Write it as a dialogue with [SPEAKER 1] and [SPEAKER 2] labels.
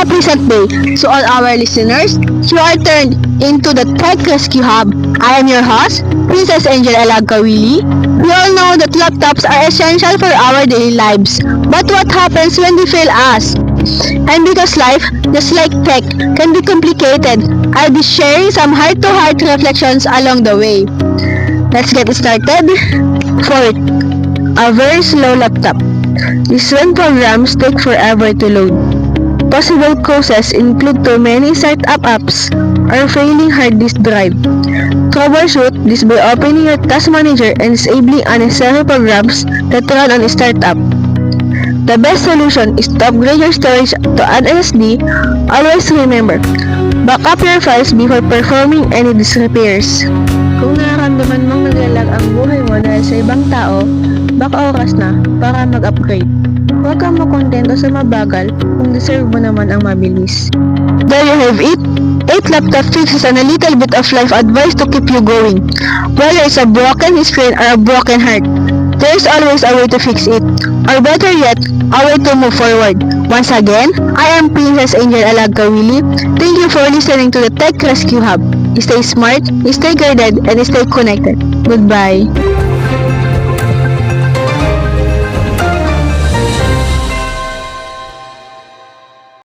[SPEAKER 1] a pleasant day. To all our listeners, you are turned into the Tech Rescue Hub. I am your host, Princess Angel Alagkawili. We all know that laptops are essential for our daily lives. But what happens when they fail us? And because life, just like tech, can be complicated, I'll be sharing some heart-to-heart reflections along the way. Let's get started. Fourth, a very slow laptop. These when programs take forever to load. Possible causes include too many startup apps or failing hard disk drive. Troubleshoot this by opening your task manager and disabling unnecessary programs that run on a startup. The best solution is to upgrade your storage to an SSD. Always remember, back up your files before performing any disk repairs. Kung nararamdaman mong naglalag ang buhay mo dahil sa ibang tao, baka oras na para mag-upgrade. Huwag kang makontento sa mabagal kung deserve mo naman ang mabilis. There you have it. 8 laptop fixes and a little bit of life advice to keep you going. Whether it's a broken screen or a broken heart, there's always a way to fix it. Or better yet, a way to move forward. Once again, I am Princess Angel Alagkawili. Thank you for listening to the Tech Rescue Hub. Stay smart, stay guarded, and stay connected. Goodbye.